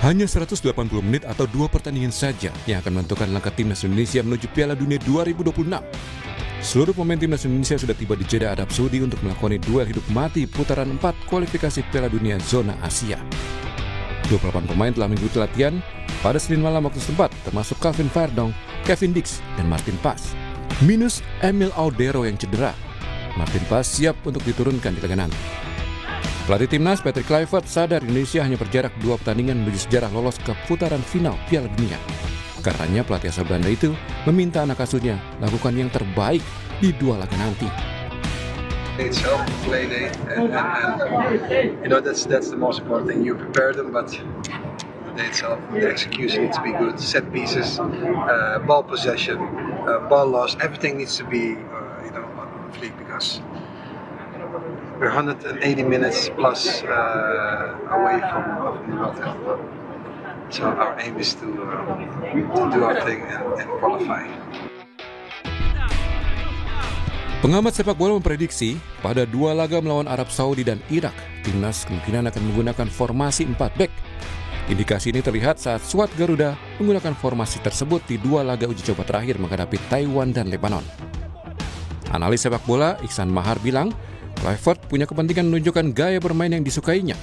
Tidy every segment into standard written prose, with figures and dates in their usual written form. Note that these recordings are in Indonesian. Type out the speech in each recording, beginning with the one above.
Hanya 180 menit atau 2 pertandingan saja yang akan menentukan langkah timnas Indonesia menuju Piala Dunia 2026. Seluruh pemain timnas Indonesia sudah tiba di Jeddah, Arab Saudi untuk melakoni duel hidup mati putaran 4 kualifikasi Piala Dunia zona Asia. 28 pemain telah mengikuti latihan pada Senin malam waktu setempat, termasuk Calvin Verdong, Kevin Dix, dan Martin Pas. Minus Emil Audero yang cedera. Martin Pas siap untuk diturunkan di laga nanti. Pelatih timnas Patrick Kluivert sadar Indonesia hanya berjarak 2 pertandingan menuju sejarah lolos ke putaran final Piala Dunia. Karenanya pelatih asal Belanda itu meminta anak asuhnya lakukan yang terbaik di 2 laga nanti. Itself, play day, and you know that's the most important thing. You prepare them, but the day itself, the execution needs to be good. Set pieces, ball possession, ball loss, everything needs to be on fleek because we're 180 minutes plus away from the World Cup. So our aim is to do our thing and qualify. Pengamat sepak bola memprediksi pada 2 laga melawan Arab Saudi dan Irak, timnas kemungkinan akan menggunakan formasi 4 back. Indikasi ini terlihat saat skuad Garuda menggunakan formasi tersebut di 2 laga uji coba terakhir menghadapi Taiwan dan Lebanon. Analis sepak bola Iksan Mahar bilang, Kluivert punya kepentingan menunjukkan gaya bermain yang disukainya.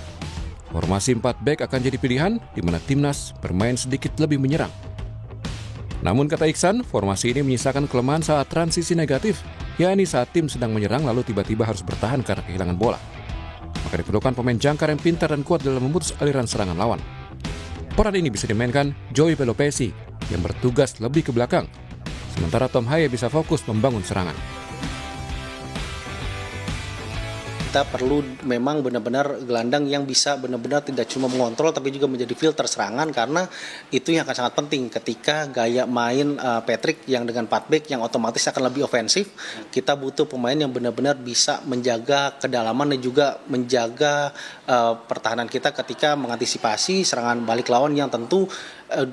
Formasi 4 back akan jadi pilihan di mana timnas bermain sedikit lebih menyerang. Namun kata Iksan, formasi ini menyisakan kelemahan saat transisi negatif, yakni saat tim sedang menyerang lalu tiba-tiba harus bertahan karena kehilangan bola. Maka diperlukan pemain jangkar yang pintar dan kuat dalam memutus aliran serangan lawan. Peran ini bisa dimainkan Joey Pelopesi yang bertugas lebih ke belakang, sementara Tom Haye bisa fokus membangun serangan. Kita perlu memang benar-benar gelandang yang bisa benar-benar tidak cuma mengontrol tapi juga menjadi filter serangan, karena itu yang akan sangat penting ketika gaya main Patrick yang dengan 4 back yang otomatis akan lebih ofensif. Kita butuh pemain yang benar-benar bisa menjaga kedalaman dan juga menjaga pertahanan kita ketika mengantisipasi serangan balik lawan yang tentu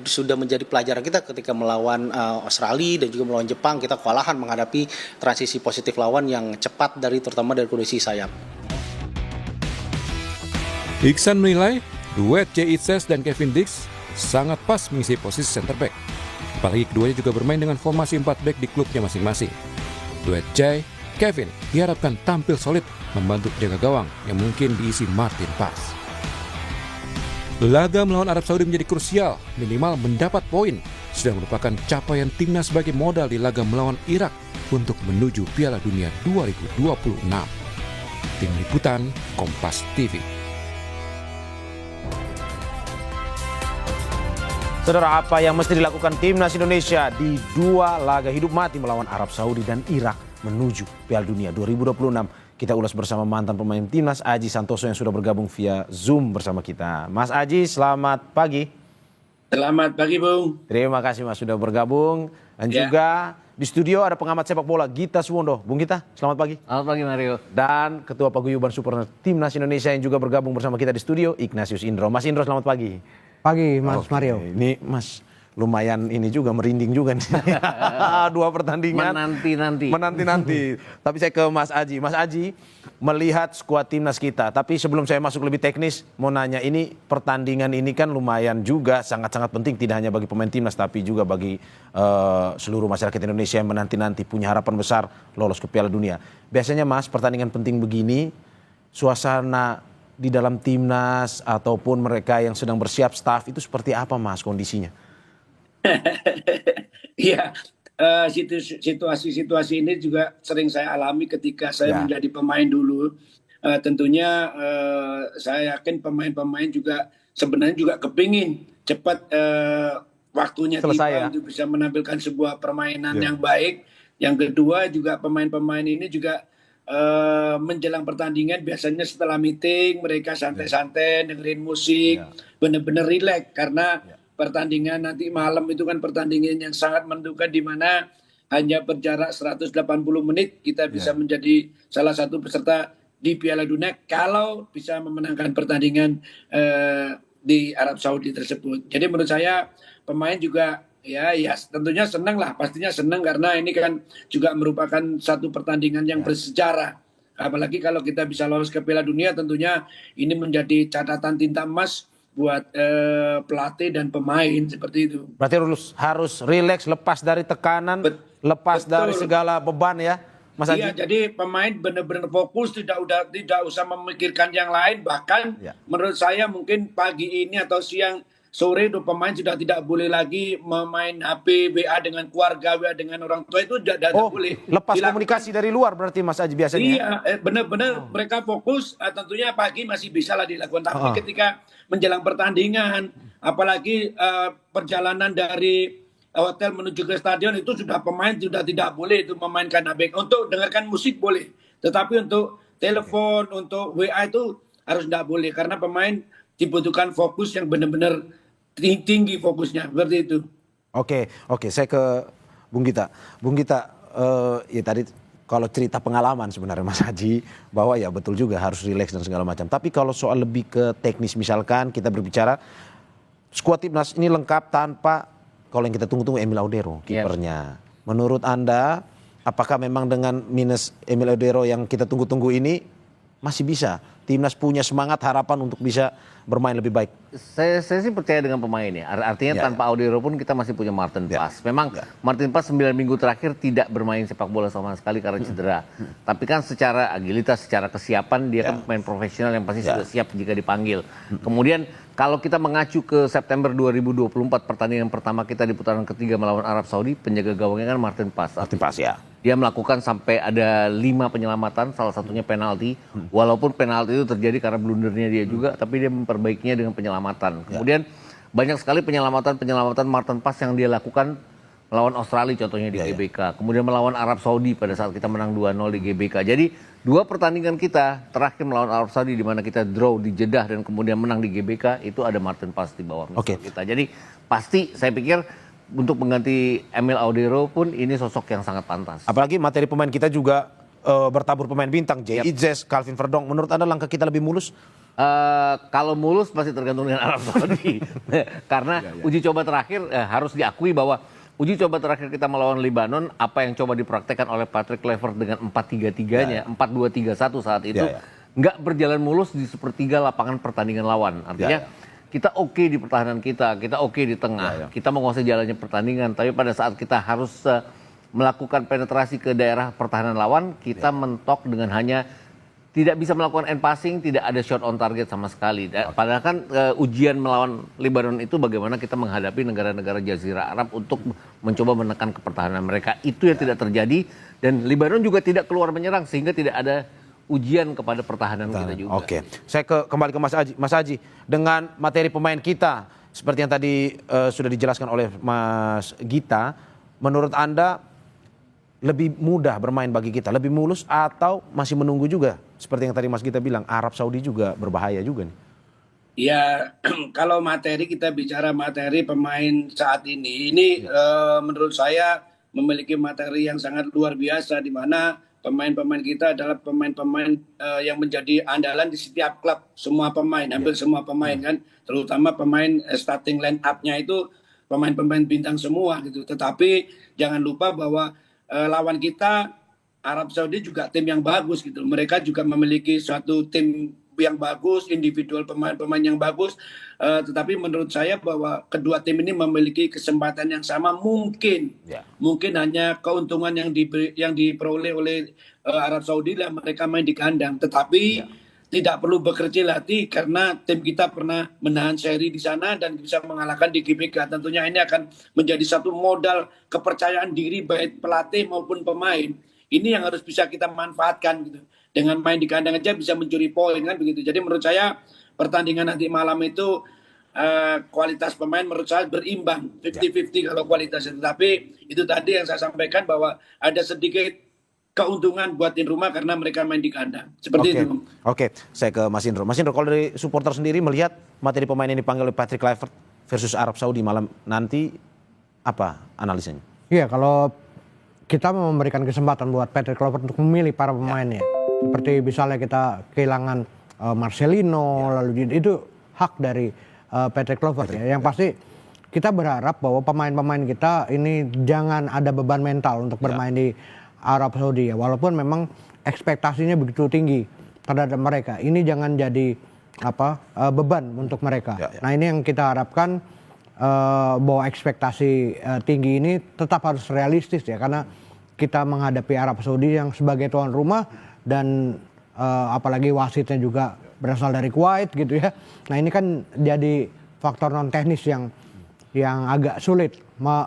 sudah menjadi pelajaran kita ketika melawan Australia dan juga melawan Jepang. Kita kewalahan menghadapi transisi positif lawan yang cepat terutama dari kondisi sayap. Iksan menilai duet Jay Itzes dan Kevin Dix sangat pas mengisi posisi center back. Apalagi keduanya juga bermain dengan formasi 4 back di klubnya masing-masing. Duet Jay, Kevin diharapkan tampil solid membantu penjaga gawang yang mungkin diisi Martin Pas. Laga melawan Arab Saudi menjadi krusial, minimal mendapat poin. Sudah merupakan capaian timnas sebagai modal di laga melawan Irak untuk menuju Piala Dunia 2026. Tim Liputan Kompas TV. Saudara, apa yang mesti dilakukan timnas Indonesia di 2 laga hidup mati melawan Arab Saudi dan Irak menuju Piala Dunia 2026? Kita ulas bersama mantan pemain timnas Aji Santoso yang sudah bergabung via Zoom bersama kita. Mas Aji, selamat pagi. Selamat pagi, Bung. Terima kasih Mas sudah bergabung. Dan juga di studio ada pengamat sepak bola Gita Suwondo. Bung Gita, selamat pagi. Selamat pagi, Mario. Dan Ketua Paguyuban Supporter Timnas Indonesia yang juga bergabung bersama kita di studio, Ignatius Indro. Mas Indro, selamat pagi. Pagi Mas Mario. Ini Mas lumayan ini juga merinding juga nih. 2 pertandingan. Menanti-nanti. Tapi saya ke Mas Aji. Mas Aji melihat skuad timnas kita. Tapi sebelum saya masuk lebih teknis, mau nanya, ini pertandingan ini kan lumayan juga sangat-sangat penting tidak hanya bagi pemain timnas tapi juga bagi seluruh masyarakat Indonesia yang menanti-nanti punya harapan besar lolos ke Piala Dunia. Biasanya Mas, pertandingan penting begini, suasana di dalam timnas ataupun mereka yang sedang bersiap staff itu seperti apa Mas kondisinya? Iya, situasi ini juga sering saya alami ketika saya menjadi pemain dulu. Tentunya saya yakin pemain-pemain juga sebenarnya juga kepingin cepat waktunya tiba untuk bisa menampilkan sebuah permainan yang baik. Yang kedua juga pemain-pemain ini juga menjelang pertandingan biasanya setelah meeting mereka santai-santai dengerin musik, benar-benar rileks karena pertandingan nanti malam itu kan pertandingan yang sangat menentukan, di mana hanya berjarak 180 menit kita bisa menjadi salah satu peserta di Piala Dunia kalau bisa memenangkan pertandingan di Arab Saudi tersebut. Jadi menurut saya pemain juga ya tentunya senang lah, pastinya senang karena ini kan juga merupakan satu pertandingan yang bersejarah. Apalagi kalau kita bisa lolos ke Piala Dunia, tentunya ini menjadi catatan tinta emas pelatih dan pemain seperti itu. Berarti harus rileks, lepas dari tekanan, lepas dari segala beban ya, Mas Haji? Iya, jadi pemain benar-benar fokus, tidak usah memikirkan yang lain. Bahkan menurut saya mungkin pagi ini atau siang sore itu pemain sudah tidak boleh lagi memain HP, WA dengan keluarga, WA dengan orang tua, itu tidak boleh. Lepas komunikasi dari luar berarti Mas Haji biasanya? Iya, benar-benar mereka fokus. Tentunya pagi masih bisa lah dilakukan, tapi ketika menjelang pertandingan, apalagi perjalanan dari hotel menuju ke stadion, itu pemain sudah tidak boleh itu memainkan HP. Untuk dengarkan musik boleh, tetapi untuk telepon, untuk WA itu harus tidak boleh, karena pemain dibutuhkan fokus yang benar-benar tinggi fokusnya, seperti itu. Oke, saya ke Bung Gita. Bung Gita, ya tadi kalau cerita pengalaman sebenarnya Mas Haji, bahwa ya betul juga harus rileks dan segala macam. Tapi kalau soal lebih ke teknis, misalkan kita berbicara skuad timnas ini lengkap tanpa, kalau yang kita tunggu-tunggu, Emil Audero kipernya. Menurut Anda, apakah memang dengan minus Emil Audero yang kita tunggu-tunggu ini masih bisa timnas punya semangat, harapan untuk bisa bermain lebih baik? Saya sih percaya dengan pemain ya. Artinya tanpa Audero pun kita masih punya Martin Paes. Memang Martin Paes 9 minggu terakhir tidak bermain sepak bola sama sekali karena cedera. Tapi kan secara agilitas, secara kesiapan dia kan pemain profesional yang pasti sudah siap jika dipanggil. Kemudian kalau kita mengacu ke September 2024, pertandingan pertama kita di putaran ketiga melawan Arab Saudi, penjaga gawangnya kan Martin Paes. Martin Paes ya. Dia melakukan sampai ada 5 penyelamatan, salah satunya penalti. Walaupun penalti itu terjadi karena blundernya dia juga, tapi dia memperbaikinya dengan penyelamatan. Kemudian banyak sekali penyelamatan Martin Paes yang dia lakukan melawan Australia contohnya di GBK. Kemudian melawan Arab Saudi pada saat kita menang 2-0 di GBK. Jadi 2 pertandingan kita terakhir melawan Arab Saudi di mana kita draw di Jeddah dan kemudian menang di GBK, itu ada Martin Paes di bawah kita. Jadi pasti saya pikir untuk mengganti Emil Audero pun ini sosok yang sangat pantas. Apalagi materi pemain kita juga bertabur pemain bintang, Jay Itzes, Calvin Verdong. Menurut Anda langkah kita lebih mulus? Kalau mulus pasti tergantung dengan Arab Saudi. Karena uji coba terakhir harus diakui bahwa uji coba terakhir kita melawan Lebanon, apa yang coba dipraktekkan oleh Patrick Kluivert dengan 4-3-3-nya, 4-2-3-1 saat itu, nggak berjalan mulus di sepertiga lapangan pertandingan lawan. Artinya kita oke di pertahanan kita oke di tengah, kita menguasai jalannya pertandingan, tapi pada saat kita harus melakukan penetrasi ke daerah pertahanan lawan, kita mentok dengan hanya tidak bisa melakukan end passing, tidak ada shot on target sama sekali. Padahal kan ujian melawan Lebanon itu bagaimana kita menghadapi negara-negara Jazirah Arab untuk mencoba menekan ke pertahanan mereka. Itu yang tidak terjadi, dan Lebanon juga tidak keluar menyerang sehingga tidak ada ujian kepada pertahanan kita juga. Oke, saya kembali ke Mas Haji. Mas Haji, dengan materi pemain kita seperti yang tadi sudah dijelaskan oleh Mas Gita, menurut Anda lebih mudah bermain bagi kita, lebih mulus atau masih menunggu juga? Seperti yang tadi Mas Gita bilang, Arab Saudi juga berbahaya juga nih. Ya, kalau materi, kita bicara materi pemain saat ini menurut saya memiliki materi yang sangat luar biasa, di mana pemain-pemain kita adalah pemain-pemain yang menjadi andalan di setiap klub. Semua pemain, hampir semua pemain kan, terutama pemain starting line up-nya itu pemain-pemain bintang semua gitu. Tetapi jangan lupa bahwa lawan kita Arab Saudi juga tim yang bagus gitu. Mereka juga memiliki suatu tim yang bagus, individual pemain-pemain yang bagus. Tetapi menurut saya bahwa kedua tim ini memiliki kesempatan yang sama. Mungkin hanya keuntungan yang diperoleh oleh Arab Saudi lah mereka main di kandang. Tetapi tidak perlu berkecil hati karena tim kita pernah menahan seri di sana dan bisa mengalahkan di GBK. Tentunya ini akan menjadi satu modal kepercayaan diri baik pelatih maupun pemain. Ini yang harus bisa kita manfaatkan gitu. Dengan main di kandang aja bisa mencuri poin kan begitu. Jadi menurut saya pertandingan nanti malam itu kualitas pemain menurut saya berimbang 50-50 kalau kualitasnya. Tetapi itu tadi yang saya sampaikan bahwa ada sedikit keuntungan buat tim rumah karena mereka main di kandang. Seperti itu. Oke, saya ke Mas Indro. Mas Indro, kalau dari supporter sendiri melihat materi pemain yang dipanggil oleh Patrick Kluivert versus Arab Saudi malam nanti, apa analisanya? Iya, kalau kita memberikan kesempatan buat Patrick Kluivert untuk memilih para pemainnya. Seperti misalnya kita kehilangan Marcelino, lalu itu hak dari Patrick Kluivert ya. Yang pasti kita berharap bahwa pemain-pemain kita ini jangan ada beban mental untuk bermain di Arab Saudi ya. Walaupun memang ekspektasinya begitu tinggi terhadap mereka. Ini jangan jadi beban untuk mereka. Ya, ya. Nah ini yang kita harapkan bahwa ekspektasi tinggi ini tetap harus realistis ya, karena kita menghadapi Arab Saudi yang sebagai tuan rumah dan apalagi wasitnya juga berasal dari Kuwait gitu ya. Nah ini kan jadi faktor non teknis yang agak sulit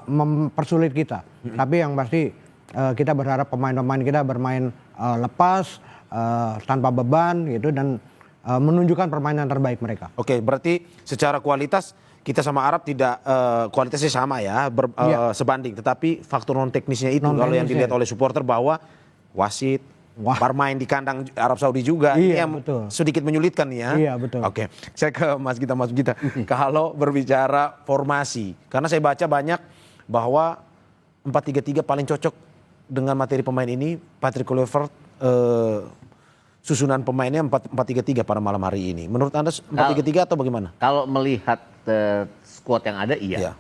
mempersulit kita. Tapi yang pasti kita berharap pemain-pemain kita bermain lepas, tanpa beban gitu, dan menunjukkan permainan terbaik mereka. Oke, berarti secara kualitas kita sama Arab tidak kualitasnya sama ya, sebanding. Tetapi faktor non teknisnya itu kalau yang dilihat oleh supporter bahwa wasit, bermain di kandang Arab Saudi juga, ini yang betul. Sedikit menyulitkan ya. Iya betul. Oke, saya ke Mas Gita. Kalau berbicara formasi, karena saya baca banyak bahwa 4-3-3 paling cocok dengan materi pemain ini. Patrick Kluivert susunan pemainnya 4-3-3 pada malam hari ini. Menurut Anda 4-3-3 atau bagaimana? Kalau melihat squad yang ada, iya.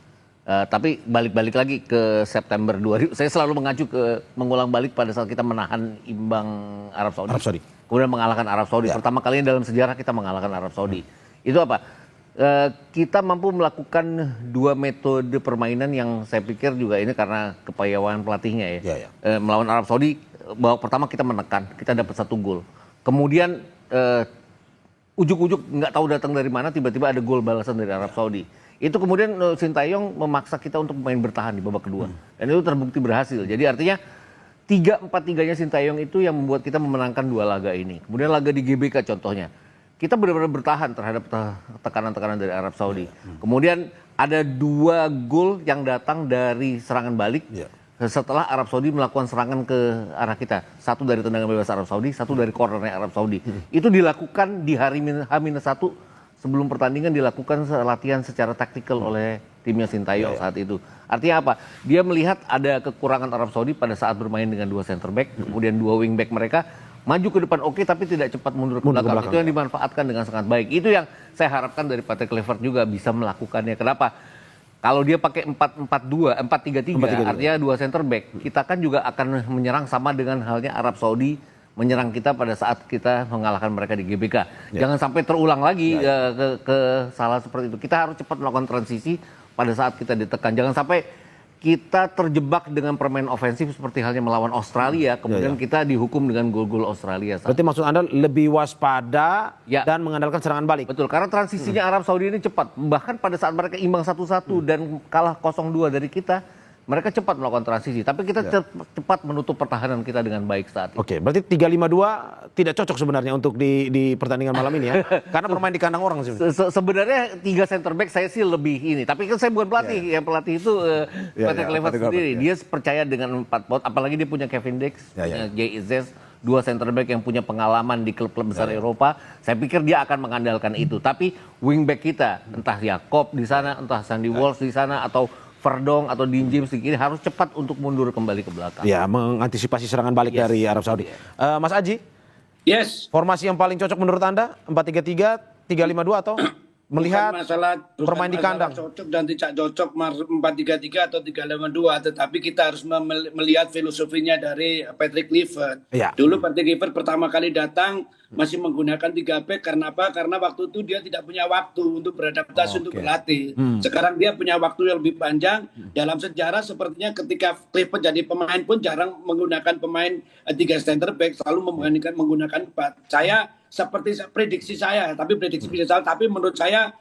Tapi balik-balik lagi ke September 2000, saya selalu mengacu ke mengulang balik pada saat kita menahan imbang Arab Saudi. Kemudian mengalahkan Arab Saudi. Pertama kalinya dalam sejarah kita mengalahkan Arab Saudi. Itu apa? Kita mampu melakukan dua metode permainan yang saya pikir juga ini karena kepayawan pelatihnya ya. Melawan Arab Saudi, babak pertama kita menekan, kita dapat 1 gol. Kemudian ujuk-ujuk nggak tahu datang dari mana, tiba-tiba ada gol balasan dari Arab Saudi. Itu kemudian Sintayong memaksa kita untuk main bertahan di babak kedua. Dan itu terbukti berhasil. Jadi artinya 3-4-3-nya Sintayong itu yang membuat kita memenangkan 2 laga ini. Kemudian laga di GBK contohnya. Kita benar-benar bertahan terhadap tekanan-tekanan dari Arab Saudi. Kemudian ada 2 gol yang datang dari serangan balik. Setelah Arab Saudi melakukan serangan ke arah kita. 1 dari tendangan bebas Arab Saudi, 1 dari cornernya Arab Saudi. Itu dilakukan di hari H-1 sebelum pertandingan, dilakukan latihan secara taktikal oleh timnya Sintayong saat itu. Artinya apa? Dia melihat ada kekurangan Arab Saudi pada saat bermain dengan 2 center back, kemudian 2 wing back mereka maju ke depan tapi tidak cepat mundur ke belakang. Itu yang dimanfaatkan dengan sangat baik. Itu yang saya harapkan dari Patrick Kluivert juga bisa melakukannya. Kenapa? Kalau dia pakai 4-4-2, 4-3-3, artinya 2 center back, kita kan juga akan menyerang sama dengan halnya Arab Saudi menyerang kita pada saat kita mengalahkan mereka di GBK. Jangan sampai terulang lagi ke salah seperti itu. Kita harus cepat melakukan transisi pada saat kita ditekan. Jangan sampai kita terjebak dengan permainan ofensif seperti halnya melawan Australia, kemudian kita dihukum dengan gol-gol Australia. Berarti maksud Anda lebih waspada dan mengandalkan serangan balik? Betul, karena transisinya Arab Saudi ini cepat. Bahkan pada saat mereka imbang 1-1 dan kalah 0-2 dari kita, mereka cepat melakukan transisi. Tapi kita cepat menutup pertahanan kita dengan baik saat itu. Oke, berarti 3-5-2 tidak cocok sebenarnya untuk di pertandingan malam ini ya? Karena bermain di kandang orang sih. Sebenarnya 3 center back saya sih lebih ini. Tapi kan saya bukan pelatih. Yang pelatih itu Patrick Kluivert sendiri. Dia percaya dengan 4 pot. Apalagi dia punya Kevin Dix, punya Jay Izzez, 2 center back yang punya pengalaman di klub-klub besar Eropa. Saya pikir dia akan mengandalkan itu. Tapi wingback kita, entah Jakob di sana, entah Sandy Walsh di sana, atau Verdong atau Dean James di kiri harus cepat untuk mundur kembali ke belakang. Ya, mengantisipasi serangan balik dari Arab Saudi. Mas Aji? Yes. Formasi yang paling cocok menurut Anda? 4-3-3, 3-5-2 atau melihat bermain di kandang? Cocok dan tidak cocok 4-3-3 atau 3-5-2, tetapi kita harus melihat filosofinya dari Patrick Kluivert. Dulu Patrick Kluivert pertama kali datang masih menggunakan 3 back, karena apa? Karena waktu itu dia tidak punya waktu untuk beradaptasi, untuk berlatih. Sekarang dia punya waktu yang lebih panjang. Dalam sejarah sepertinya ketika Kluivert jadi pemain pun jarang menggunakan pemain 3 center back, selalu menggunakan 4. Saya seperti prediksi saya, tapi menurut saya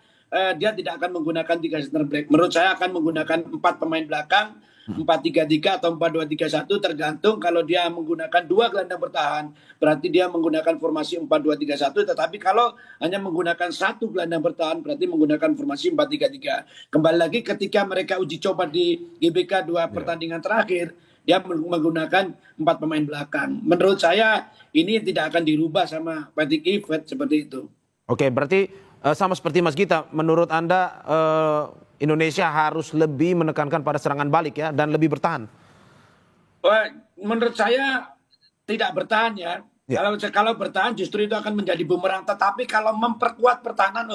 dia tidak akan menggunakan 3 center back. Menurut saya akan menggunakan 4 pemain belakang, 4-3-3 atau 4-2-3-1, tergantung. Kalau dia menggunakan 2 gelandang bertahan, berarti dia menggunakan formasi 4-2-3-1. Tetapi kalau hanya menggunakan 1 gelandang bertahan, berarti menggunakan formasi 4-3-3. Kembali lagi ketika mereka uji coba di GBK 2 pertandingan terakhir, dia menggunakan 4 pemain belakang. Menurut saya ini tidak akan dirubah sama Patrick Kluivert seperti itu. Oke, berarti sama seperti Mas Gita, menurut Anda Indonesia harus lebih menekankan pada serangan balik ya, dan lebih bertahan? Menurut saya tidak bertahan ya. Kalau bertahan justru itu akan menjadi bumerang. Tetapi kalau memperkuat pertahanan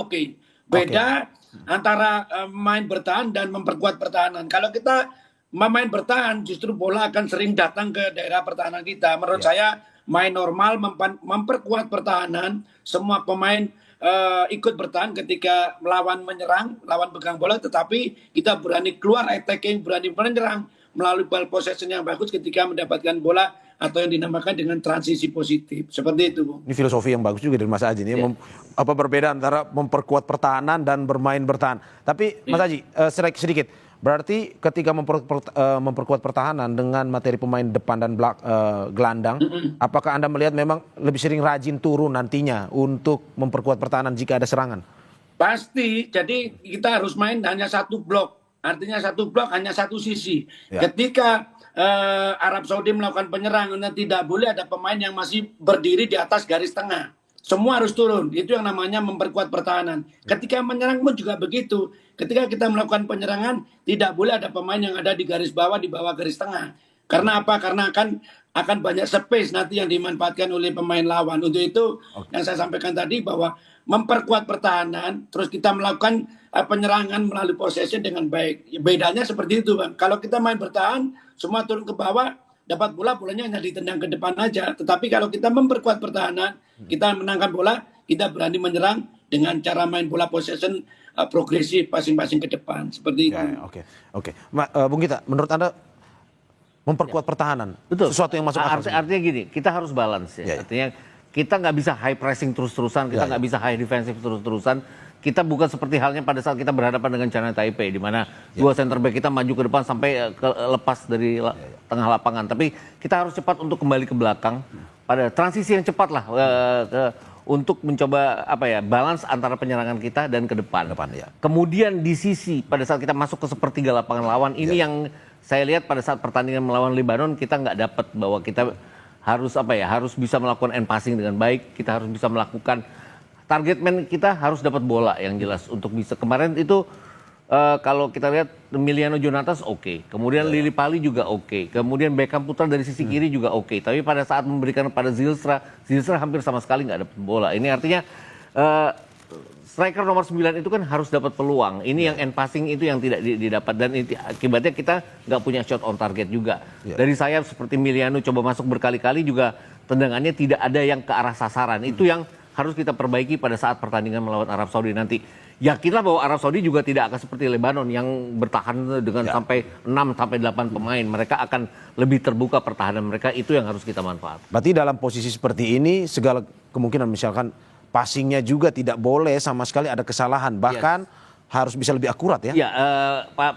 beda antara main bertahan dan memperkuat pertahanan. Kalau kita memain bertahan justru bola akan sering datang ke daerah pertahanan kita. Menurut saya main normal memperkuat pertahanan, semua pemain ikut bertahan ketika melawan menyerang, lawan pegang bola, tetapi kita berani keluar attacking, berani menyerang melalui ball possession yang bagus ketika mendapatkan bola atau yang dinamakan dengan transisi positif. Seperti itu, Bung. Ini filosofi yang bagus juga dari Mas Aji. Ini apa perbedaan antara memperkuat pertahanan dan bermain bertahan. Tapi Mas Aji, sedikit. Berarti ketika memperkuat pertahanan dengan materi pemain depan dan gelandang, apakah Anda melihat memang lebih sering rajin turun nantinya untuk memperkuat pertahanan jika ada serangan? Pasti, jadi kita harus main hanya satu blok. Artinya satu blok hanya satu sisi. Ya. Ketika Arab Saudi melakukan penyerangan, tidak boleh ada pemain yang masih berdiri di atas garis tengah. Semua harus turun. Itu yang namanya memperkuat pertahanan. Ketika menyerang pun juga begitu. Ketika kita melakukan penyerangan, tidak boleh ada pemain yang ada di garis bawah, di bawah garis tengah. Karena apa? Karena akan banyak space nanti yang dimanfaatkan oleh pemain lawan. Untuk itu yang saya sampaikan tadi bahwa memperkuat pertahanan, terus kita melakukan penyerangan melalui possession dengan baik. Bedanya seperti itu, Bang. Kalau kita main bertahan, semua turun ke bawah, dapat bola, bolanya hanya ditendang ke depan aja. Tetapi kalau kita memperkuat pertahanan, kita menangkan bola, kita berani menyerang dengan cara main bola possession progresif masing-masing ke depan. Seperti itu. Oke. Bung Gita, menurut Anda memperkuat pertahanan, betul, sesuatu yang masuk akal? Artinya gini, kita harus balance ya. Artinya kita nggak bisa high pressing terus-terusan, kita nggak bisa high defensive terus-terusan. Kita bukan seperti halnya pada saat kita berhadapan dengan China Taipei, di mana dua center back kita maju ke depan sampai lepas dari tengah lapangan. Tapi kita harus cepat untuk kembali ke belakang pada transisi yang cepat lah untuk mencoba balance antara penyerangan kita dan ke depan. Kemudian di sisi pada saat kita masuk ke sepertiga lapangan lawan, ini yang saya lihat pada saat pertandingan melawan Lebanon kita nggak dapat, bahwa kita harus harus bisa melakukan end passing dengan baik, kita harus bisa melakukan target man, kita harus dapat bola yang jelas untuk bisa. Kemarin itu kalau kita lihat Emiliano Jonatas oke. Kemudian Lili Pali juga oke. Kemudian Beckham Putra dari sisi kiri juga oke. Tapi pada saat memberikan pada Zilstra hampir sama sekali nggak dapat bola. Ini artinya striker nomor 9 itu kan harus dapat peluang. Ini yang end passing itu yang tidak didapat, dan akibatnya kita nggak punya shot on target juga. Dari sayap seperti Emiliano coba masuk berkali-kali juga tendangannya tidak ada yang ke arah sasaran. Itu yang harus kita perbaiki pada saat pertandingan melawan Arab Saudi nanti. Yakinlah bahwa Arab Saudi juga tidak akan seperti Lebanon yang bertahan dengan sampai 6-8 pemain. Mereka akan lebih terbuka pertahanan mereka, itu yang harus kita manfaatkan. Berarti dalam posisi seperti ini segala kemungkinan misalkan passingnya juga tidak boleh sama sekali ada kesalahan. Bahkan harus bisa lebih akurat ya?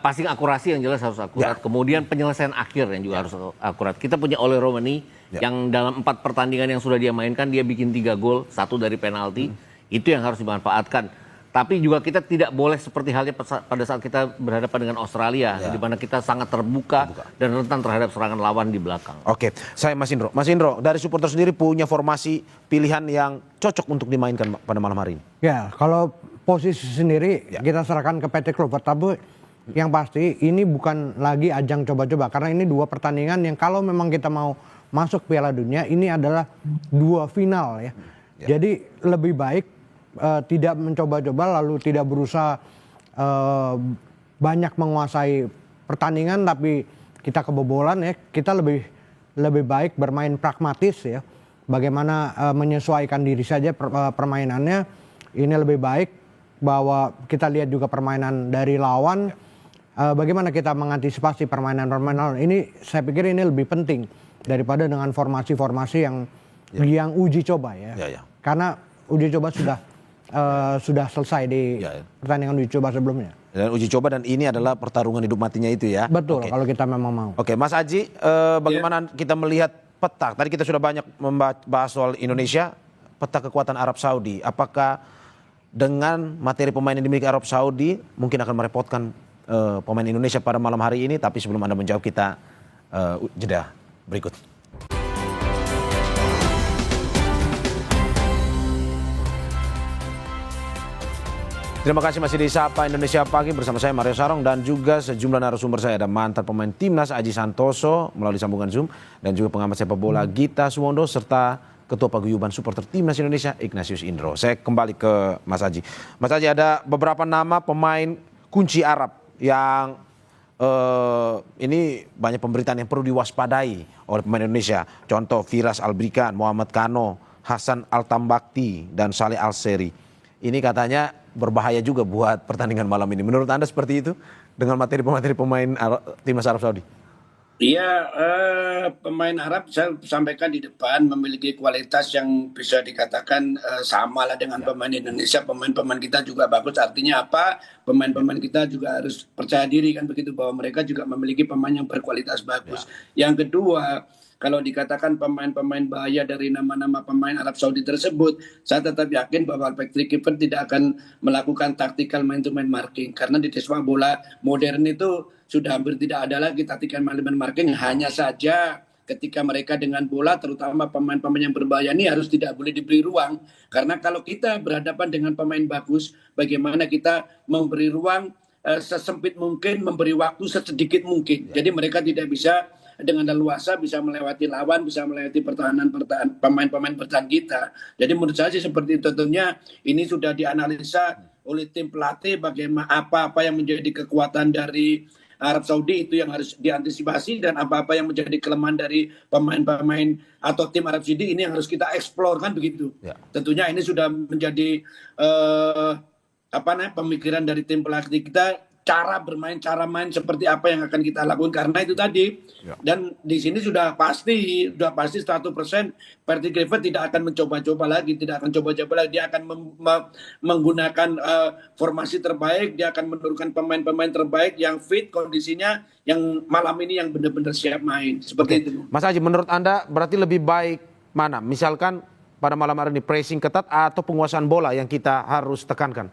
Passing akurasi yang jelas harus akurat. Kemudian penyelesaian akhir yang juga harus akurat. Kita punya Ole Romani yang dalam 4 pertandingan yang sudah dia mainkan, dia bikin 3 gol, 1 dari penalti. Itu yang harus dimanfaatkan. Tapi juga kita tidak boleh seperti halnya pada saat kita berhadapan dengan Australia, di mana kita sangat terbuka dan rentan terhadap serangan lawan di belakang. Oke, saya Mas Indro. Mas Indro, dari supporter sendiri punya formasi pilihan yang cocok untuk dimainkan pada malam hari ini? Ya, kalau posisi sendiri kita serahkan ke Patrick Kluivert. Tapi yang pasti ini bukan lagi ajang coba-coba, karena ini 2 pertandingan yang kalau memang kita mau masuk Piala Dunia, ini adalah 2 final ya. Jadi lebih baik tidak mencoba-coba lalu tidak berusaha banyak menguasai pertandingan tapi kita kebobolan ya. Kita lebih baik bermain pragmatis ya. Bagaimana menyesuaikan diri saja permainannya. Ini lebih baik bahwa kita lihat juga permainan dari lawan. Bagaimana kita mengantisipasi permainan lawan. Ini saya pikir ini lebih penting daripada dengan formasi-formasi yang uji coba ya. Karena uji coba sudah selesai di pertandingan uji coba sebelumnya. Dan uji coba, dan ini adalah pertarungan hidup matinya itu ya. Betul, kalau kita memang mau. Oke, Mas Aji, bagaimana kita melihat peta? Tadi kita sudah banyak membahas soal Indonesia, peta kekuatan Arab Saudi. Apakah dengan materi pemain yang dimiliki Arab Saudi mungkin akan merepotkan pemain Indonesia pada malam hari ini? Tapi sebelum Anda menjawab, kita jeda berikut. Terima kasih masih di Sapa Indonesia Pagi bersama saya Mario Sarong dan juga sejumlah narasumber saya. Ada mantan pemain Timnas Aji Santoso melalui sambungan Zoom dan juga pengamat sepak bola Gita Suwondo serta Ketua Paguyuban Supporter Timnas Indonesia Ignatius Indro. Saya kembali ke Mas Aji. Mas Aji, ada beberapa nama pemain kunci Arab yang ini banyak pemberitaan yang perlu diwaspadai oleh pemain Indonesia. Contoh Firas Albrikan, Muhammad Kano, Hasan Altambakti dan Saleh Al-Seri. ini katanya berbahaya juga buat pertandingan malam ini. Menurut Anda seperti itu dengan materi pemain timnas Arab Saudi? Iya, pemain Arab saya sampaikan di depan memiliki kualitas yang bisa dikatakan sama lah dengan pemain Indonesia. Pemain-pemain kita juga bagus. Artinya apa? Pemain-pemain kita juga harus percaya diri kan begitu, bahwa mereka juga memiliki pemain yang berkualitas bagus. Yang kedua, kalau dikatakan pemain-pemain bahaya dari nama-nama pemain Arab Saudi tersebut, saya tetap yakin bahwa Patrick Kluivert tidak akan melakukan tactical man-to-man marking, karena di sepak bola modern itu sudah hampir tidak ada lagi tactical man-to-man marking. Hanya saja ketika mereka dengan bola, terutama pemain-pemain yang berbahaya ini harus tidak boleh diberi ruang, karena kalau kita berhadapan dengan pemain bagus, bagaimana kita memberi ruang sesempit mungkin, memberi waktu sesedikit mungkin. Jadi mereka tidak bisa dengan leluasa bisa melewati lawan, bisa melewati pemain-pemain bertahan kita. Jadi menurut saya sih seperti itu. Tentunya ini sudah dianalisa oleh tim pelatih bagaimana apa yang menjadi kekuatan dari Arab Saudi, itu yang harus diantisipasi, dan apa-apa yang menjadi kelemahan dari pemain-pemain atau tim Arab Saudi ini yang harus kita eksplor kan begitu. Tentunya ini sudah menjadi pemikiran dari tim pelatih kita, cara main seperti apa yang akan kita lakukan, karena itu tadi. Dan di sini sudah pasti 100% Patrick Kluivert tidak akan mencoba-coba lagi, dia akan menggunakan formasi terbaik, dia akan menurunkan pemain-pemain terbaik yang fit kondisinya, yang malam ini yang benar-benar siap main seperti itu. Mas Haji, menurut Anda berarti lebih baik mana? Misalkan pada malam hari ini pressing ketat atau penguasaan bola yang kita harus tekankan?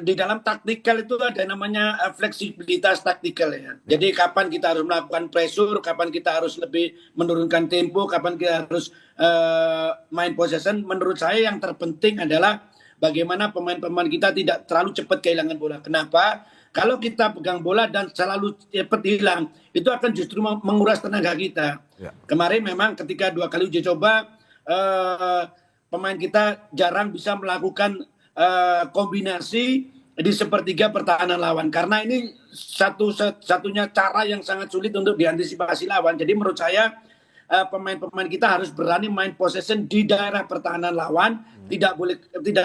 Di dalam taktikal itu ada namanya fleksibilitas taktikal ya. Jadi kapan kita harus melakukan pressure, kapan kita harus lebih menurunkan tempo, kapan kita harus main possession. Menurut saya yang terpenting adalah bagaimana pemain-pemain kita tidak terlalu cepat kehilangan bola. Kenapa? Kalau kita pegang bola dan selalu cepat hilang, itu akan justru menguras tenaga kita. Kemarin memang ketika 2 kali uji coba, pemain kita jarang bisa melakukan kombinasi di sepertiga pertahanan lawan, karena ini satunya cara yang sangat sulit untuk diantisipasi lawan. Jadi menurut saya pemain-pemain kita harus berani main possession di daerah pertahanan lawan, tidak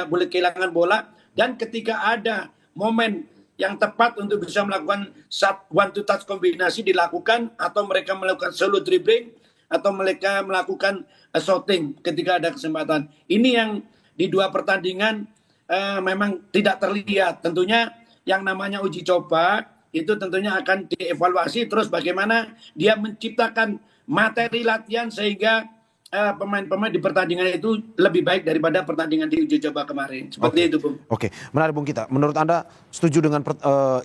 boleh kehilangan bola, dan ketika ada momen yang tepat untuk bisa melakukan one to touch kombinasi dilakukan, atau mereka melakukan solo dribbling, atau mereka melakukan shooting ketika ada kesempatan. Ini yang di 2 pertandingan memang tidak terlihat. Tentunya yang namanya uji coba itu tentunya akan dievaluasi terus bagaimana dia menciptakan materi latihan sehingga pemain-pemain di pertandingan itu lebih baik daripada pertandingan di uji coba kemarin. Seperti itu, Bung. Oke, menarik Bung Kita. Menurut Anda setuju dengan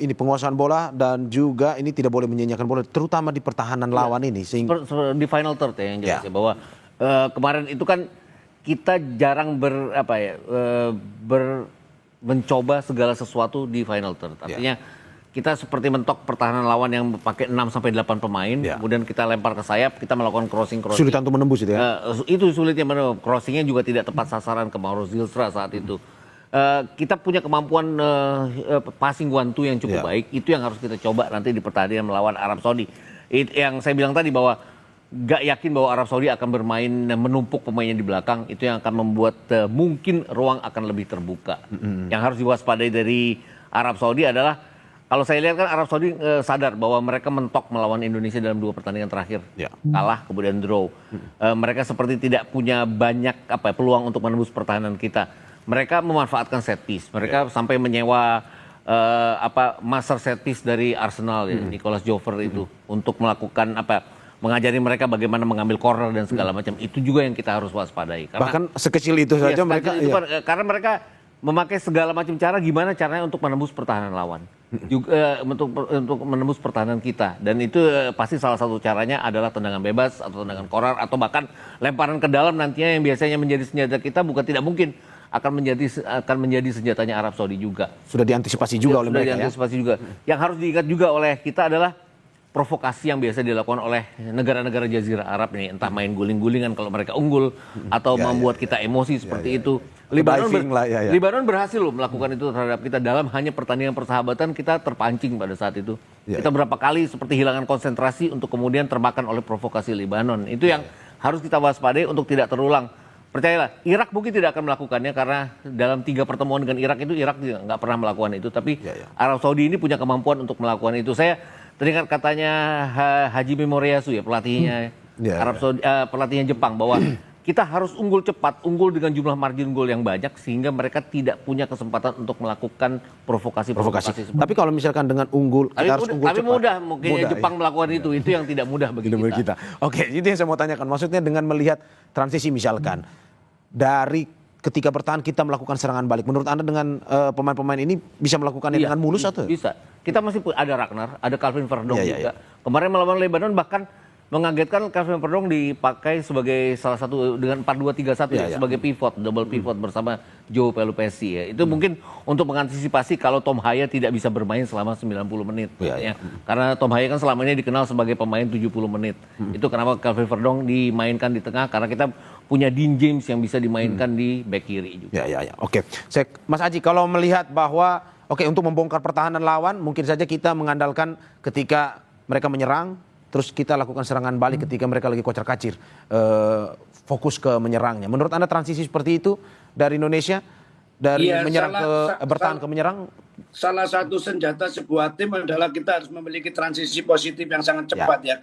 ini penguasaan bola dan juga ini tidak boleh menyanyiakan bola, terutama di pertahanan lawan ini? Di final third ya yang jelas ya, bahwa kemarin itu kan kita jarang mencoba segala sesuatu di final third. Artinya kita seperti mentok pertahanan lawan yang pakai 6-8 pemain, kemudian kita lempar ke sayap, kita melakukan crossing. Sulitan untuk menembus itu ya? Itu sulitnya, crossingnya juga tidak tepat sasaran ke Mauro Zilstra saat itu. Kita punya kemampuan passing one two yang cukup baik, itu yang harus kita coba nanti di pertandingan melawan Arab Saudi. Yang saya bilang tadi bahwa gak yakin bahwa Arab Saudi akan bermain menumpuk pemainnya di belakang, itu yang akan membuat mungkin ruang akan lebih terbuka. Yang harus diwaspadai dari Arab Saudi adalah, kalau saya lihat kan Arab Saudi sadar bahwa mereka mentok melawan Indonesia dalam 2 pertandingan terakhir, kalah kemudian draw. Mereka seperti tidak punya banyak peluang untuk menembus pertahanan kita. Mereka memanfaatkan set piece, mereka sampai menyewa master set piece dari Arsenal, Nicolas Jover itu, untuk melakukan mengajari mereka bagaimana mengambil corner dan segala macam. Itu juga yang kita harus waspadai. Karena, bahkan sekecil itu saja mereka. Karena mereka memakai segala macam cara, gimana caranya untuk menembus pertahanan lawan, juga untuk menembus pertahanan kita. Dan itu pasti salah satu caranya adalah tendangan bebas atau tendangan corner, atau bahkan lemparan ke dalam nantinya yang biasanya menjadi senjata kita, bukan tidak mungkin akan menjadi senjatanya Arab Saudi juga. Sudah diantisipasi juga oleh mereka juga. Yang harus diingat juga oleh kita adalah provokasi yang biasa dilakukan oleh negara-negara Jazirah Arab ini, entah main guling-gulingan kalau mereka unggul, atau membuat kita emosi seperti itu. Libanon berhasil loh melakukan itu terhadap kita dalam hanya pertandingan persahabatan. Kita terpancing pada saat itu. Kita berapa kali seperti hilangkan konsentrasi untuk kemudian termakan oleh provokasi Libanon. Itu yang harus kita waspadai untuk tidak terulang. percayalah, Irak mungkin tidak akan melakukannya karena dalam 3 pertemuan dengan Irak itu Irak nggak pernah melakukan itu. Tapi Arab Saudi ini punya kemampuan untuk melakukan itu. Saya teringat katanya Haji Memoriasu ya pelatihnya Arab Saudi, pelatihnya Jepang bahwa kita harus unggul cepat, unggul dengan jumlah margin gol yang banyak sehingga mereka tidak punya kesempatan untuk melakukan provokasi. Tapi kalau misalkan dengan unggul, kita harus unggul cepat. Mudah mungkin Jepang melakukan itu yang tidak mudah bagi kita. Oke, itu yang saya mau tanyakan. Maksudnya dengan melihat transisi misalkan dari ketika bertahan kita melakukan serangan balik. Menurut Anda dengan pemain-pemain ini bisa melakukannya dengan mulus atau? Bisa. Kita masih ada Ragnar, ada Calvin Verdong juga. Kemarin melawan Lebanon bahkan mengagetkan Calvin Verdong dipakai sebagai salah satu dengan 4-2-3-1 sebagai pivot, double pivot bersama Joe Pelupesi ya. Itu mungkin untuk mengantisipasi kalau Tom Haya tidak bisa bermain selama 90 menit ya. Karena Tom Haya kan selama ini dikenal sebagai pemain 70 menit. Itu kenapa Calvin Verdong dimainkan di tengah karena kita punya Dean James yang bisa dimainkan di back kiri juga. Oke. Mas Aji, kalau melihat bahwa untuk membongkar pertahanan lawan mungkin saja kita mengandalkan ketika mereka menyerang terus kita lakukan serangan balik ketika mereka lagi kocar-kacir, fokus ke menyerangnya. Menurut Anda transisi seperti itu dari Indonesia, dari menyerang bertahan ke menyerang? Salah satu senjata sebuah tim adalah kita harus memiliki transisi positif yang sangat cepat ya.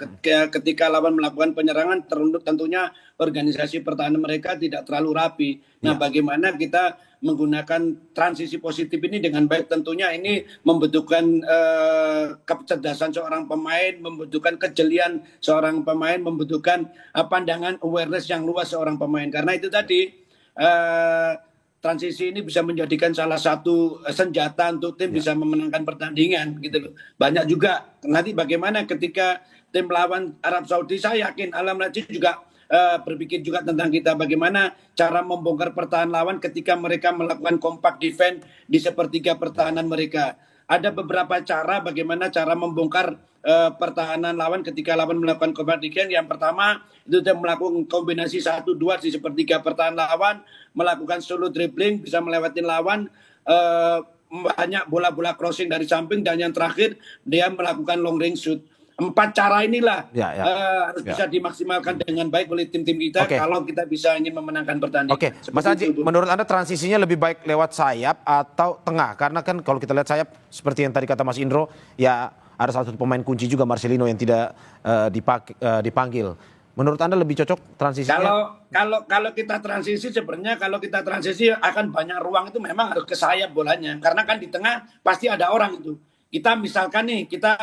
Ketika lawan melakukan penyerangan, tentunya organisasi pertahanan mereka tidak terlalu rapi. Nah, bagaimana kita menggunakan transisi positif ini dengan baik? Tentunya ini membutuhkan kecerdasan seorang pemain, membutuhkan kejelian seorang pemain, membutuhkan pandangan awareness yang luas seorang pemain. Karena itu tadi transisi ini bisa menjadikan salah satu senjata untuk tim bisa memenangkan pertandingan gitu loh. Banyak juga nanti bagaimana ketika tim lawan Arab Saudi, saya yakin Alam Rajin juga berpikir juga tentang kita bagaimana cara membongkar pertahanan lawan ketika mereka melakukan compact defense di sepertiga pertahanan mereka. Ada beberapa cara bagaimana cara membongkar pertahanan lawan ketika lawan melakukan compact defense. Yang pertama itu melakukan kombinasi 1-2 di sepertiga pertahanan lawan, melakukan solo dribbling, bisa melewatin lawan, banyak bola-bola crossing dari samping, dan yang terakhir dia melakukan long range shoot. 4 cara inilah harus bisa dimaksimalkan dengan baik oleh tim-tim kita kalau kita bisa ingin memenangkan pertandingan. Mas Haji, menurut Anda transisinya lebih baik lewat sayap atau tengah? Karena kan kalau kita lihat sayap seperti yang tadi kata Mas Indro, ya ada salah satu pemain kunci juga Marcelino yang tidak dipanggil. Menurut Anda lebih cocok transisinya? Kalau kita transisi sebenarnya kalau kita transisi akan banyak ruang, itu memang harus ke sayap bolanya. Karena kan di tengah pasti ada orang itu. Kita misalkan nih, kita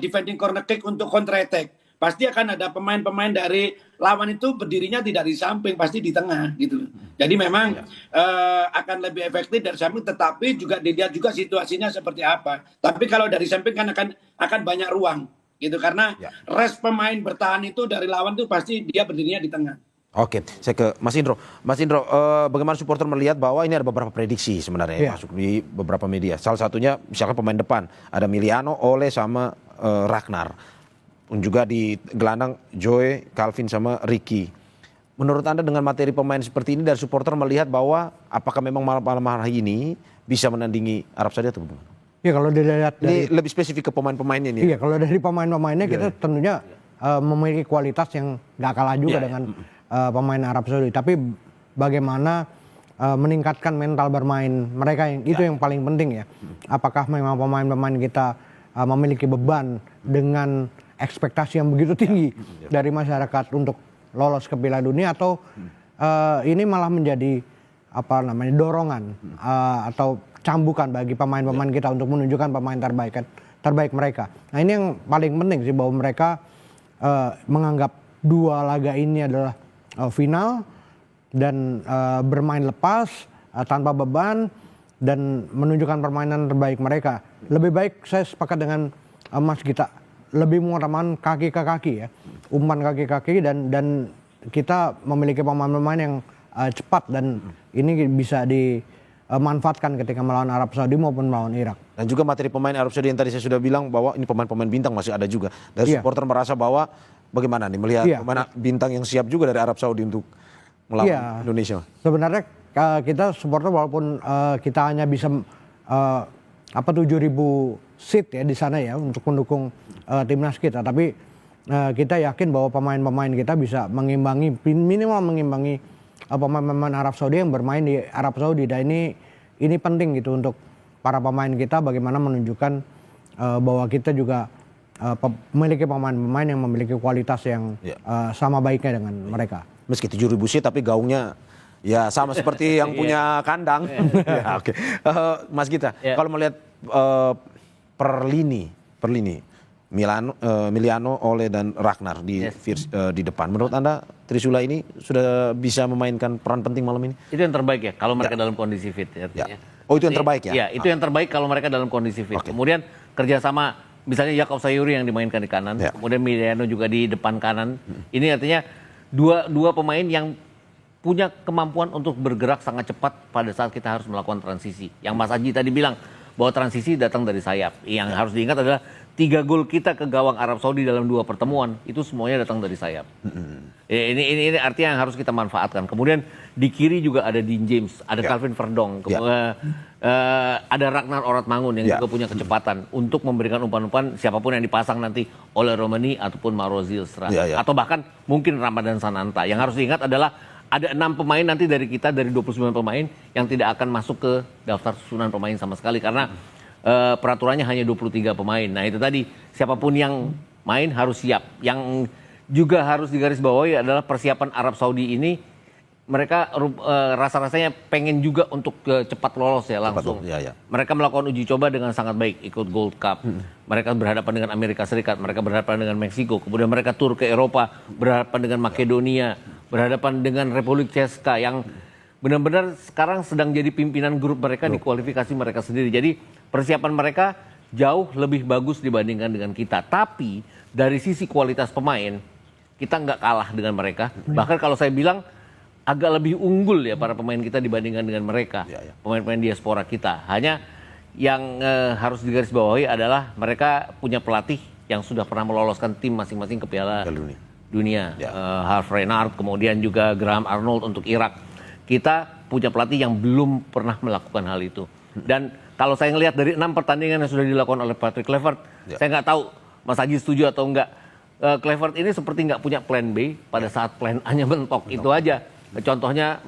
defending corner kick untuk counter attack. Pasti akan ada pemain-pemain dari lawan itu berdirinya tidak di samping, pasti di tengah gitu. Jadi memang akan lebih efektif dari samping, tetapi juga dilihat juga situasinya seperti apa. Tapi kalau dari samping kan akan banyak ruang gitu, karena rest pemain bertahan itu dari lawan itu pasti dia berdirinya di tengah. Oke, saya ke Mas Indro. Mas Indro, bagaimana supporter melihat bahwa ini ada beberapa prediksi sebenarnya yang masuk di beberapa media. Salah satunya misalkan pemain depan, ada Miliano, Ole sama Ragnar. Juga di gelandang Joe, Calvin sama Ricky. Menurut Anda dengan materi pemain seperti ini dari supporter melihat bahwa apakah memang malam hari ini bisa menandingi Arab Saudi atau bagaimana? Ya kalau dilihat ini lebih spesifik ke pemain-pemainnya nih. Iya, kalau dari pemain-pemainnya kita tentunya memiliki kualitas yang gak kalah juga dengan pemain Arab Saudi, tapi bagaimana meningkatkan mental bermain mereka, itu yang paling penting ya. Apakah memang pemain-pemain kita memiliki beban dengan ekspektasi yang begitu tinggi dari masyarakat untuk lolos ke Piala Dunia, atau ini malah menjadi dorongan atau cambukan bagi pemain-pemain kita untuk menunjukkan pemain terbaik mereka. Nah, ini yang paling penting sih, bahwa mereka menganggap 2 laga ini adalah final dan bermain lepas tanpa beban dan menunjukkan permainan terbaik mereka. Lebih baik, saya sepakat dengan Mas Gita, lebih mengutamakan kaki ke kaki ya, umpan kaki ke kaki, dan kita memiliki pemain-pemain yang cepat, dan ini bisa dimanfaatkan ketika melawan Arab Saudi maupun melawan Irak. Dan juga materi pemain Arab Saudi yang tadi saya sudah bilang bahwa ini pemain-pemain bintang masih ada juga. Dari supporter merasa bahwa bagaimana nih melihat pemain bintang yang siap juga dari Arab Saudi untuk melawan Indonesia? Sebenarnya kita supporter walaupun kita hanya bisa 7.000 seat ya di sana ya untuk mendukung timnas kita, tapi kita yakin bahwa pemain-pemain kita bisa minimal mengimbangi pemain-pemain Arab Saudi yang bermain di Arab Saudi. Dan ini penting gitu untuk para pemain kita, bagaimana menunjukkan bahwa kita juga memiliki pemain-pemain yang memiliki kualitas yang sama baiknya dengan mereka. Meski 7.000 seat tapi gaungnya ya sama seperti yang punya kandang. Ya, oke. Mas Gita, kalau melihat per lini Emiliano, Ole dan Ragnar di depan, menurut Anda Trisula ini sudah bisa memainkan peran penting malam ini? Itu yang terbaik ya kalau mereka dalam kondisi fit artinya. Oh, itu yang terbaik ya? Ya, itu yang terbaik kalau mereka dalam kondisi fit. Kemudian kerjasama misalnya Jakub Sayuri yang dimainkan di kanan, kemudian Emiliano juga di depan kanan. Ini artinya dua pemain yang punya kemampuan untuk bergerak sangat cepat pada saat kita harus melakukan transisi. Yang Mas Aji tadi bilang bahwa transisi datang dari sayap. Yang harus diingat adalah 3 gol kita ke gawang Arab Saudi dalam 2 pertemuan itu semuanya datang dari sayap. Ini artinya yang harus kita manfaatkan. Kemudian di kiri juga ada Dean James, ada Calvin Verdong, ada Ragnar Oratmangun yang juga punya kecepatan untuk memberikan umpan-umpan siapapun yang dipasang nanti oleh Romani ataupun Mauro Zylstra atau bahkan mungkin Ramadan Sananta. Yang harus diingat adalah ada 6 pemain nanti dari kita, dari 29 pemain yang tidak akan masuk ke daftar susunan pemain sama sekali karena peraturannya hanya 23 pemain. Nah itu tadi, siapapun yang main harus siap. Yang juga harus digarisbawahi adalah persiapan Arab Saudi ini, mereka rasa-rasanya pengen juga untuk cepat lolos ya langsung. Mereka melakukan uji coba dengan sangat baik, ikut Gold Cup. Mereka berhadapan dengan Amerika Serikat, mereka berhadapan dengan Meksiko, kemudian mereka tur ke Eropa, berhadapan dengan Makedonia, berhadapan dengan Republik Ceska yang benar-benar sekarang sedang jadi pimpinan grup mereka di kualifikasi mereka sendiri. Jadi persiapan mereka jauh lebih bagus dibandingkan dengan kita. Tapi dari sisi kualitas pemain, kita nggak kalah dengan mereka. Bahkan kalau saya bilang agak lebih unggul ya para pemain kita dibandingkan dengan mereka. Pemain-pemain diaspora kita. Hanya yang harus digarisbawahi adalah mereka punya pelatih yang sudah pernah meloloskan tim masing-masing ke Piala Dunia. Harv Renard, kemudian juga Graham Arnold untuk Irak. Kita punya pelatih yang belum pernah melakukan hal itu. Dan kalau saya ngelihat dari 6 pertandingan yang sudah dilakukan oleh Patrick Kluivert, saya nggak tahu Mas Haji setuju atau enggak. Kluivert ini seperti nggak punya plan B pada saat plan A-nya mentok. Itu aja. Contohnya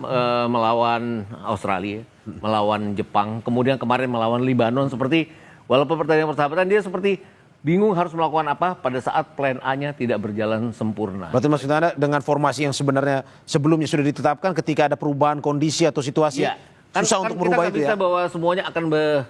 melawan Australia, melawan Jepang, kemudian kemarin melawan Libanon, seperti walaupun pertandingan persahabatan dia seperti bingung harus melakukan apa pada saat plan A-nya tidak berjalan sempurna. Berarti maksud Anda dengan formasi yang sebenarnya sebelumnya sudah ditetapkan, ketika ada perubahan kondisi atau situasi, susah untuk merubah itu ya? Kita bisa bahwa semuanya akan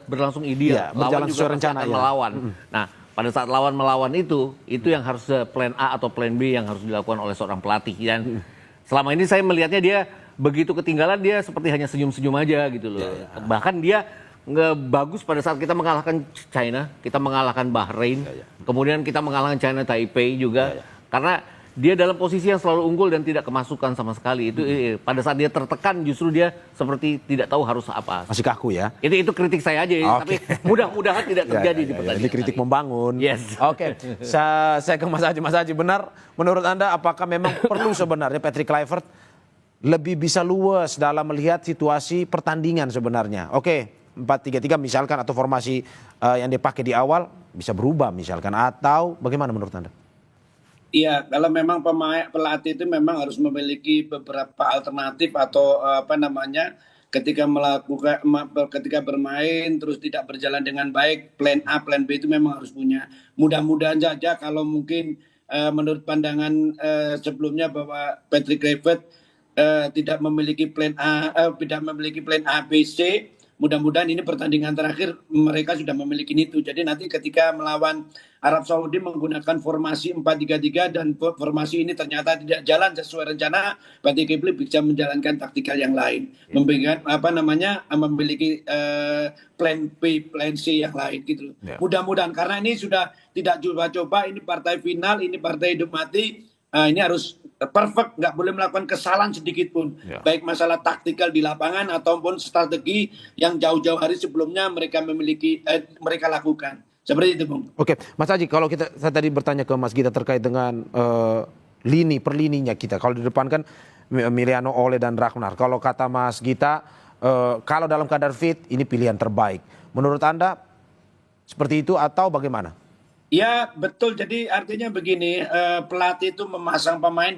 berlangsung ideal. Berjalan lawan sesuai juga rencana akan melawan. Nah, pada saat lawan melawan itu yang harus plan A atau plan B yang harus dilakukan oleh seorang pelatih. Dan selama ini saya melihatnya dia begitu ketinggalan, dia seperti hanya senyum-senyum aja gitu loh. Bahkan dia nggak bagus pada saat kita mengalahkan China, kita mengalahkan Bahrain, kemudian kita mengalahkan China Taipei juga, karena dia dalam posisi yang selalu unggul dan tidak kemasukan sama sekali. Itu pada saat dia tertekan justru dia seperti tidak tahu harus apa. Masih kaku ya? Itu kritik saya aja, tapi mudah-mudahan tidak terjadi di pertandingan. Ini kritik membangun. Yes. Oke, saya ke Mas Haji. Mas Haji, benar menurut Anda apakah memang perlu sebenarnya Patrick Kluivert lebih bisa luas dalam melihat situasi pertandingan sebenarnya? Oke. 4-3-3 misalkan atau formasi yang dipakai di awal bisa berubah misalkan, atau bagaimana menurut Anda? Iya, kalau memang pelatih itu memang harus memiliki beberapa alternatif atau ketika bermain terus tidak berjalan dengan baik, plan A, plan B itu memang harus punya. Mudah-mudahan saja kalau mungkin menurut pandangan sebelumnya bahwa Patrick Kluivert tidak memiliki plan A, B, C. Mudah-mudahan ini pertandingan terakhir mereka sudah memiliki itu. Jadi nanti ketika melawan Arab Saudi menggunakan formasi 4-3-3 dan formasi ini ternyata tidak jalan sesuai rencana, Patrick Kluivert bisa menjalankan taktikal yang lain. Memiliki plan B, plan C yang lain gitu. Mudah-mudahan karena ini sudah tidak coba-coba, ini partai final, ini partai hidup mati. Ini harus perfect, nggak boleh melakukan kesalahan sedikit pun. Baik masalah taktikal di lapangan ataupun strategi yang jauh-jauh hari sebelumnya mereka lakukan. Seperti itu, Bung. Oke, Mas Haji, kalau saya tadi bertanya ke Mas Gita terkait dengan per lininya kita. Kalau di depan kan Emiliano, Ole dan Ragnar. Kalau kata Mas Gita, kalau dalam keadaan fit ini pilihan terbaik. Menurut Anda seperti itu atau bagaimana? Ya betul, jadi artinya begini, pelatih itu memasang pemain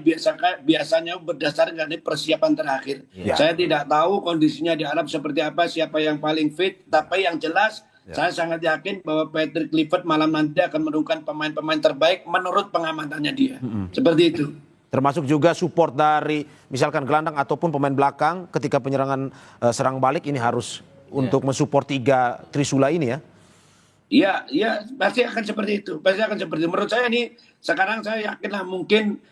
biasanya berdasarkan dari persiapan terakhir. Ya. Saya tidak tahu kondisinya di Arab seperti apa, siapa yang paling fit, tapi yang jelas saya sangat yakin bahwa Patrick Kluivert malam nanti akan menurunkan pemain-pemain terbaik menurut pengamatannya dia. Seperti itu. Termasuk juga support dari misalkan gelandang ataupun pemain belakang ketika penyerangan serang balik ini harus untuk mensupport 3 Trisula ini ya. Iya, pasti akan seperti itu. Pasti akan seperti itu. Menurut saya ini sekarang saya yakinlah mungkin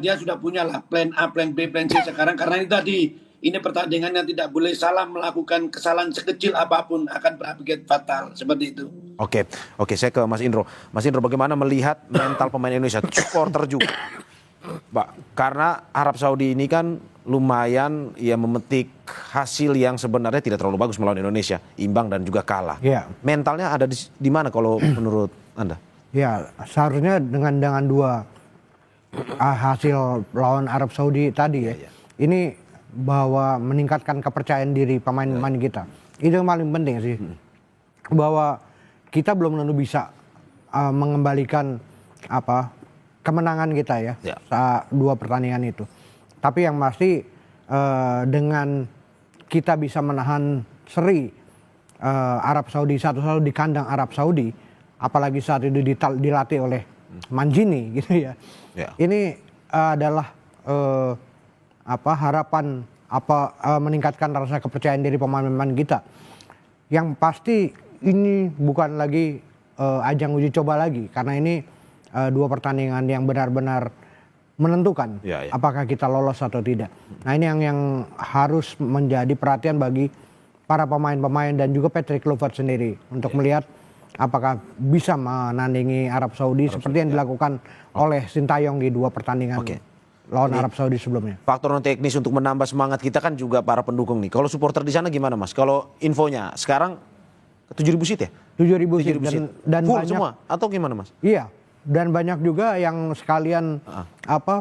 dia sudah punya lah plan A, plan B, plan C sekarang, karena ini tadi ini pertandingan yang tidak boleh salah, melakukan kesalahan sekecil apapun akan berakibat fatal seperti itu. Oke, saya ke Mas Indro. Mas Indro, bagaimana melihat mental pemain Indonesia, supporter juga, Pak? Karena Arab Saudi ini kan lumayan ya memetik hasil yang sebenarnya tidak terlalu bagus melawan Indonesia, imbang dan juga kalah. Iya. Mentalnya ada di mana kalau menurut Anda? Ya, seharusnya dengan 2 hasil lawan Arab Saudi tadi ya, ini bahwa meningkatkan kepercayaan diri pemain-pemain kita. Itu yang paling penting sih. Bahwa kita belum tentu bisa mengembalikan kemenangan kita ya, saat 2 pertandingan itu. Tapi yang pasti dengan kita bisa menahan seri Arab Saudi 1-1 di kandang Arab Saudi, apalagi saat itu dilatih oleh Mancini gitu ya. Ini adalah harapan meningkatkan rasa kepercayaan diri pemain-pemain kita. Yang pasti ini bukan lagi ajang uji coba lagi, karena ini 2 pertandingan yang benar-benar menentukan apakah kita lolos atau tidak. Nah, ini yang harus menjadi perhatian bagi para pemain-pemain dan juga Patrick Kluivert sendiri untuk melihat apakah bisa menandingi Arab Saudi seperti yang dilakukan oleh Sintayong di 2 pertandingan lawan Arab Saudi sebelumnya. Faktor non teknis untuk menambah semangat kita kan juga para pendukung nih. Kalau supporter di sana gimana, Mas? Kalau infonya sekarang 7.000 seat ya? 7.000 seat dan full banyak, semua atau gimana, Mas? Iya. Dan banyak juga yang sekalian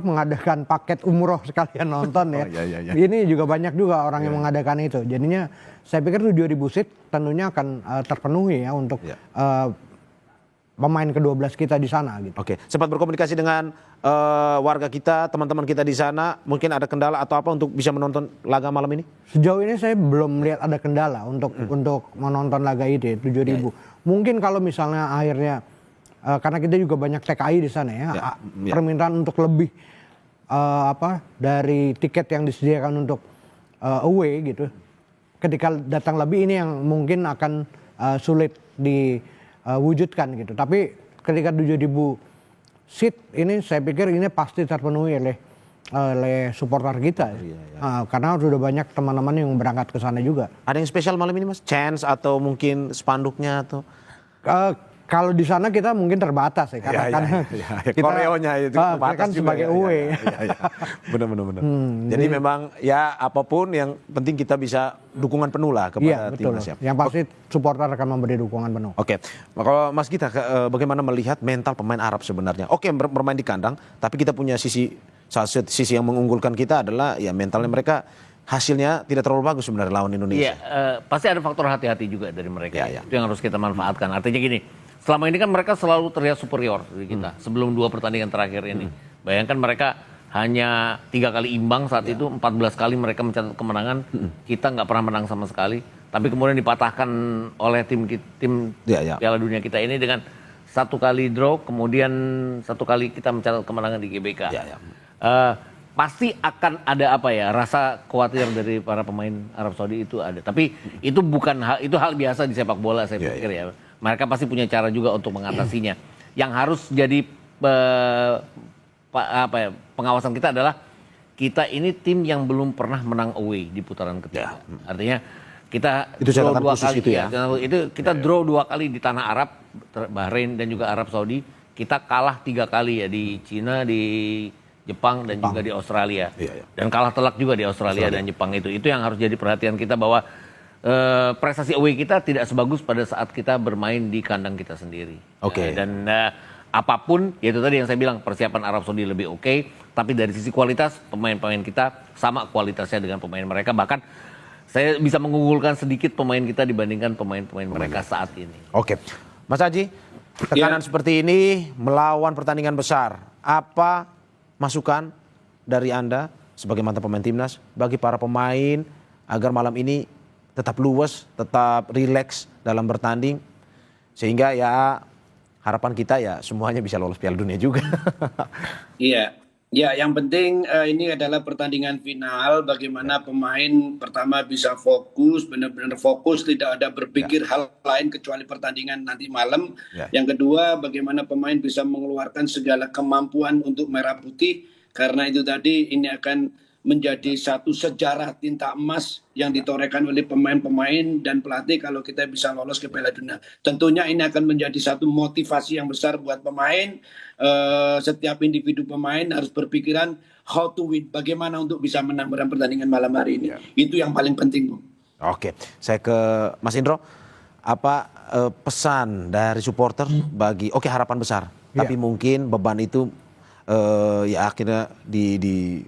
mengadakan paket umroh sekalian nonton ya. Ini juga banyak juga orang yang mengadakan itu. Jadinya saya pikir 7.000 seat tentunya akan terpenuhi ya untuk pemain ke-12 kita di sana gitu. Oke, sempat berkomunikasi dengan warga kita, teman-teman kita di sana, mungkin ada kendala atau apa untuk bisa menonton laga malam ini? Sejauh ini saya belum melihat ada kendala untuk menonton laga itu 7.000. Mungkin kalau misalnya akhirnya karena kita juga banyak TKI di sana ya, permintaan untuk lebih dari tiket yang disediakan untuk away gitu. Ketika datang lebih ini yang mungkin akan sulit diwujudkan gitu. Tapi ketika 7.000 seat ini saya pikir ini pasti terpenuhi oleh supporter kita. Karena sudah banyak teman-teman yang berangkat ke sana juga. Ada yang spesial malam ini, Mas? Chance atau mungkin spanduknya atau? Kalau di sana kita mungkin terbatas ya, karena kita koreonya itu kan sebagai away. Benar. Jadi memang ya apapun yang penting kita bisa dukungan penuh lah kepada timnas ya. Yang pasti supporter akan memberi dukungan penuh. Oke, kalau Mas Gita bagaimana melihat mental pemain Arab sebenarnya? Oke, bermain di kandang, tapi kita punya sisi yang mengunggulkan kita adalah ya mentalnya mereka. Hasilnya tidak terlalu bagus sebenarnya lawan Indonesia. Pasti ada faktor hati-hati juga dari mereka. Itu yang harus kita manfaatkan. Artinya gini, selama ini kan mereka selalu terlihat superior dari kita sebelum 2 pertandingan terakhir ini. Bayangkan mereka hanya 3 kali imbang saat itu, 14 kali mereka mencatat kemenangan. Kita nggak pernah menang sama sekali. Tapi kemudian dipatahkan oleh tim Piala Dunia kita ini dengan 1 kali draw, kemudian 1 kali kita mencatat kemenangan di GBK. Pasti akan ada rasa khawatir dari para pemain Arab Saudi itu ada. Tapi itu bukan itu hal biasa di sepak bola saya pikir ya. Mereka pasti punya cara juga untuk mengatasinya. Yang harus jadi pengawasan kita adalah kita ini tim yang belum pernah menang away di putaran ketiga. Artinya kita itu draw 2 kali itu ya. Itu kita draw 2 kali di tanah Arab, Bahrain dan juga Arab Saudi. Kita kalah 3 kali ya di Cina, di Jepang dan juga di Australia. Dan kalah telak juga di Australia dan Jepang itu. Itu yang harus jadi perhatian kita bahwa prestasi away kita tidak sebagus pada saat kita bermain di kandang kita sendiri. Dan apapun, yaitu tadi yang saya bilang persiapan Arab Saudi lebih oke, tapi dari sisi kualitas pemain-pemain kita sama kualitasnya dengan pemain mereka. Bahkan saya bisa mengunggulkan sedikit pemain kita dibandingkan pemain-pemain mereka saat ini. Mas Aji, tekanan seperti ini melawan pertandingan besar. Apa masukan dari Anda sebagai mantan pemain timnas bagi para pemain agar malam ini tetap luwes, tetap rileks dalam bertanding, sehingga ya harapan kita ya semuanya bisa lolos Piala Dunia juga. Iya, ya yang penting ini adalah pertandingan final. Bagaimana pemain pertama bisa fokus, benar-benar fokus, tidak ada berpikir hal lain kecuali pertandingan nanti malam. Yang kedua, bagaimana pemain bisa mengeluarkan segala kemampuan untuk merah putih, karena itu tadi ini akan menjadi satu sejarah tinta emas yang ditorehkan oleh pemain-pemain dan pelatih kalau kita bisa lolos ke Piala Dunia. Tentunya ini akan menjadi satu motivasi yang besar buat pemain. Setiap individu pemain harus berpikiran how to win, bagaimana untuk bisa menang dalam pertandingan malam hari ini. Itu yang paling penting, Bu. Oke, saya ke Mas Indro. Apa pesan dari supporter bagi harapan besar, tapi mungkin beban itu ya akhirnya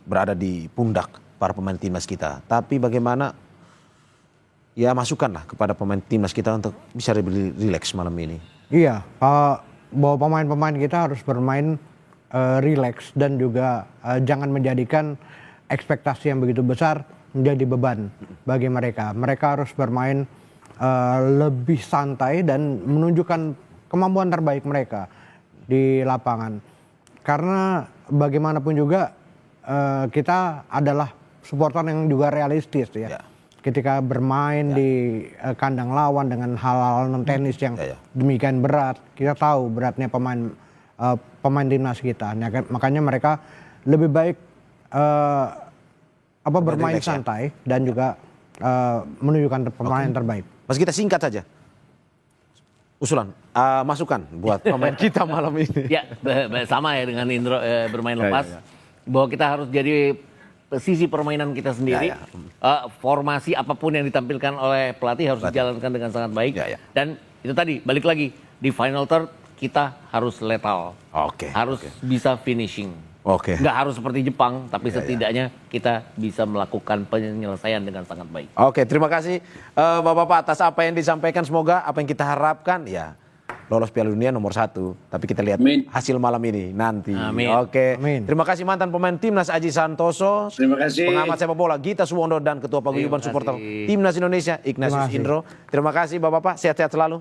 berada di pundak para pemain timnas kita. Tapi bagaimana ya masukkanlah kepada pemain timnas kita untuk bisa lebih rileks malam ini. Iya, bahwa pemain-pemain kita harus bermain rileks dan juga jangan menjadikan ekspektasi yang begitu besar menjadi beban bagi mereka. Mereka harus bermain lebih santai dan menunjukkan kemampuan terbaik mereka di lapangan. Karena bagaimanapun juga kita adalah supporter yang juga realistis ya. Ketika bermain di kandang lawan dengan hal-hal non tenis yang demikian berat, kita tahu beratnya pemain timnas kita. Makanya mereka lebih baik bermain santai dan juga menunjukkan pemain terbaik. Mas kita singkat saja. Usulan, masukan buat pemain kita malam ini. Ya, sama ya dengan Indro bermain lepas. Bahwa kita harus jadi sisi permainan kita sendiri. Formasi apapun yang ditampilkan oleh pelatih harus dijalankan dengan sangat baik. Dan itu tadi, balik lagi. Di final third kita harus lethal. Harus bisa finishing. Nggak harus seperti Jepang, tapi setidaknya kita bisa melakukan penyelesaian dengan sangat baik. Terima kasih Bapak-Bapak atas apa yang disampaikan. Semoga apa yang kita harapkan ya lolos Piala Dunia nomor 1. Tapi kita lihat hasil malam ini nanti. Amin. Terima kasih mantan pemain timnas Aji Santoso. Terima kasih. Pengamat sepak bola Gita Suwondo dan Ketua Paguyuban Supporter Timnas Indonesia Ignatius Indro. Terima kasih Bapak-Bapak, sehat-sehat selalu.